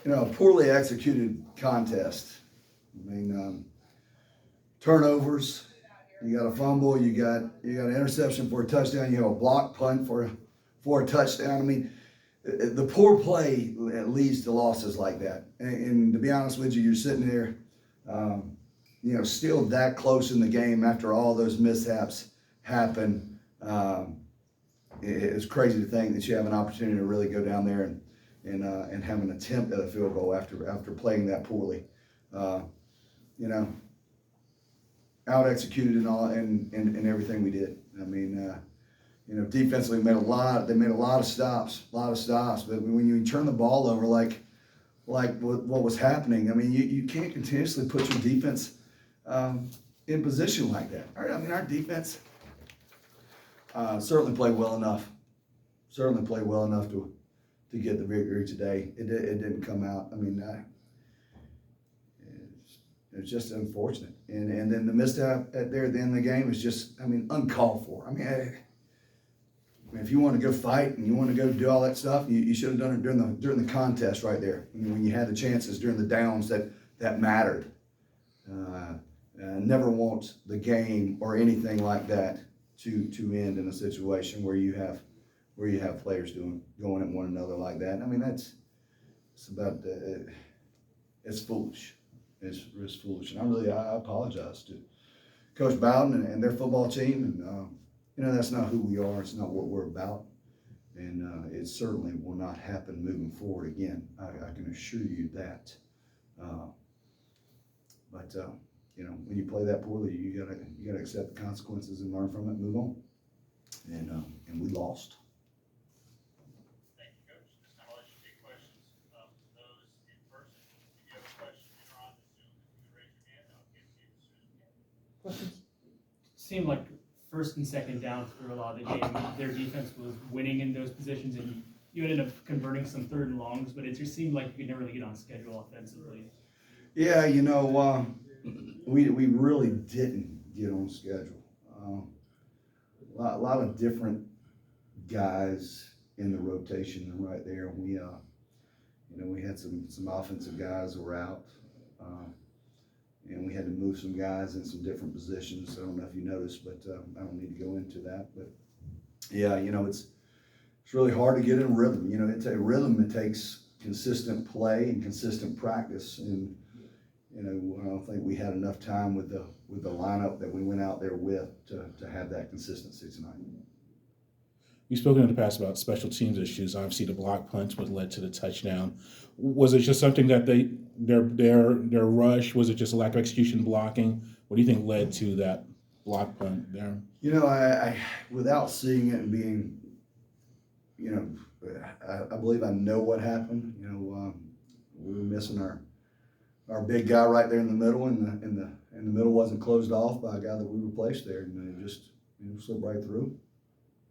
a poorly executed contest. I mean, turnovers. You got a fumble. You got an interception for a touchdown. You have a block punt for a touchdown. I mean, the poor play leads to losses like that. And to be honest with you, you're sitting there, still that close in the game after all those mishaps happen. It's crazy to think that you have an opportunity to really go down there and have an attempt at a field goal after playing that poorly. Out executed and all and everything we did. I mean, defensively they made a lot of stops, but when you turn the ball over like what was happening, I mean, you can't continuously put your defense in position like that. I mean, our defense certainly played well enough to get the victory today. It didn't come out. I mean, it's just unfortunate. And then the misstep at the end of the game is just, uncalled for. I mean, if you want to go fight and you want to go do all that stuff, you should have done it during the contest right there. When you had the chances during the downs that mattered. Never want the game or anything like that to end in a situation where you have players going at one another like that. I mean, it's foolish. It's foolish, and I apologize to Coach Bowden and their football team, and that's not who we are. It's not what we're about, and it certainly will not happen moving forward again. I can assure you that. But when you play that poorly, you gotta accept the consequences and learn from it and move on. And we lost. Seemed like first and second down through a lot of the game, their defense was winning in those positions, and you ended up converting some third and longs, but it just seemed like you could never really get on schedule offensively. Yeah, we really didn't get on schedule. A lot of different guys in the rotation right there. We had some offensive guys who were out. And we had to move some guys in some different positions. I don't know if you noticed, but I don't need to go into that. But yeah, it's really hard to get in rhythm. It takes consistent play and consistent practice. And I don't think we had enough time with the lineup that we went out there with to have that consistency tonight. You've spoken in the past about special teams issues. Obviously, the block punt was led to the touchdown. Was it just something that their rush? Was it just a lack of execution blocking? What do you think led to that block punt there? I without seeing it and being, I believe I know what happened. We were missing our big guy right there in the middle, and the middle wasn't closed off by a guy that we replaced there, and it just slipped right through.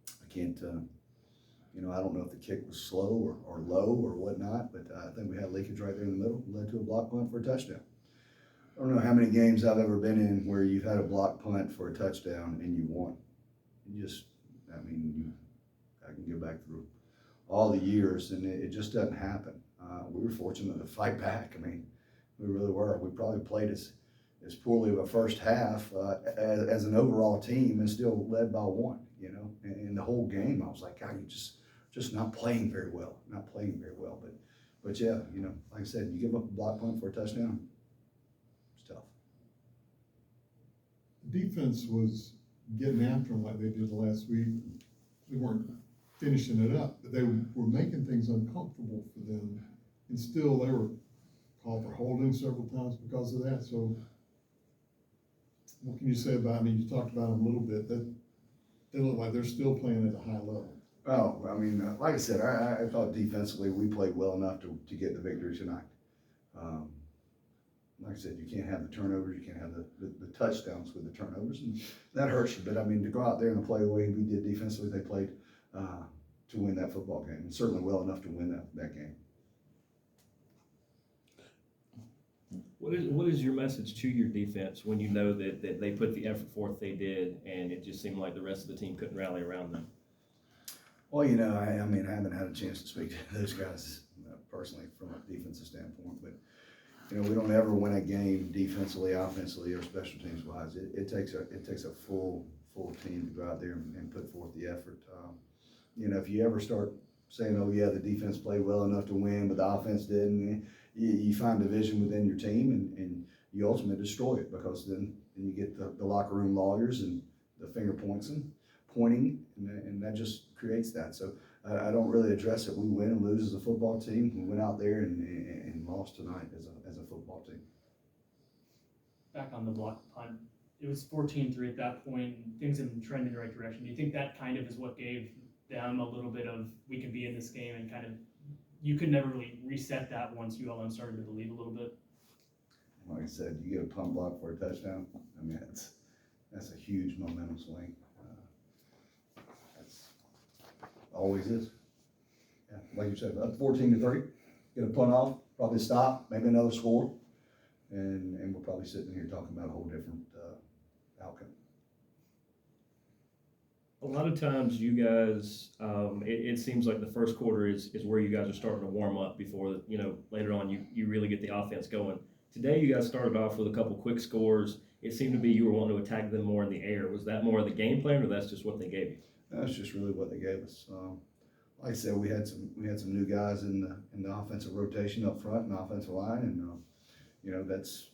I can't, I don't know if the kick was slow or low or whatnot, but I think we had leakage right there in the middle, led to a block punt for a touchdown. I don't know how many games I've ever been in where you've had a block punt for a touchdown and you won. I can go back through all the years, and it just doesn't happen. We were fortunate to fight back. I mean, we really were. We probably played as poorly of a first half as an overall team and still led by one, and the whole game I was like, God, you just not playing very well, but yeah, like I said, you give up a block punt for a touchdown, it's tough. The defense was getting after them like they did last week. They weren't finishing it up, but they were making things uncomfortable for them, and still they were called for holding several times because of that. So what can you say about, you talked about them a little bit, that they look like they're still playing at a high level. Oh, like I said, I thought defensively we played well enough to get the victory tonight. Like I said, you can't have the turnovers, you can't have the touchdowns with the turnovers, and that hurts you. But to go out there and play the way we did defensively, they played to win that football game, and certainly well enough to win that game. What is your message to your defense when you know that they put the effort forth they did, and it just seemed like the rest of the team couldn't rally around them? Well, I haven't had a chance to speak to those guys personally from a defensive standpoint, but, you know, we don't ever win a game defensively, offensively, or special teams wise. It takes a full team to go out there and put forth the effort. You know, if you ever start saying, oh yeah, the defense played well enough to win, but the offense didn't, you find division within your team and you ultimately destroy it, because then you get the locker room lawyers and the finger pointing, and that just creates that. So I don't really address it. We win and lose as a football team. We went out there and lost tonight as a football team. Back on the block punt, it was 14-3 at that point, and things have been trending in the right direction. Do you think that kind of is what gave them a little bit of, we can be in this game, and kind of, you could never really reset that once ULM started to believe a little bit? Like I said, you get a punt block for a touchdown. I mean, that's a huge momentum swing. That's always is. Yeah, like you said, up 14-3, get a punt off, probably stop, maybe another score, and we're probably sitting here talking about a whole different outcome. A lot of times you guys, it seems like the first quarter is where you guys are starting to warm up before, you know, later on you really get the offense going. Today you guys started off with a couple quick scores. It seemed to be you were wanting to attack them more in the air. Was that more of the game plan, or that's just what they gave you? That's just really what they gave us. Like I said, we had some new guys in the offensive rotation up front and offensive line, and you know, that's,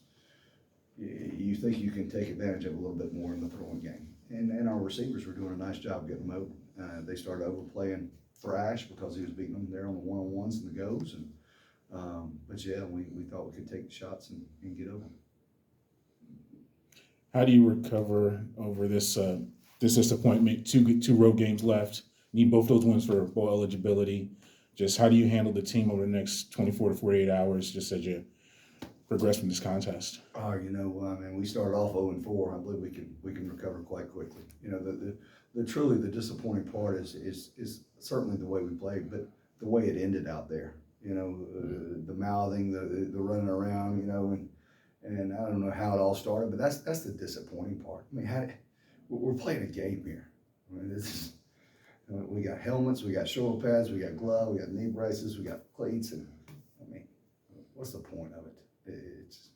you think you can take advantage of a little bit more in the throwing game. And our receivers were doing a nice job getting them open. They started overplaying Thrash because he was beating them there on the one-on-ones and the goes. And but yeah, we thought we could take the shots and get open. How do you recover over this disappointment? Two road games left. Need both those wins for bowl eligibility. Just how do you handle the team over the next 24 to 48 hours, just as you progress from this contest? You know, I mean, we started off 0-4. I believe we can recover quite quickly. You know, the truly the disappointing part is certainly the way we played, but the way it ended out there. You know, the mouthing, the running around. You know, and I don't know how it all started, but that's the disappointing part. I mean, we're playing a game here. I mean, this is, we got helmets, we got shoulder pads, we got gloves, we got knee braces, we got cleats, and I mean, what's the point of it? It's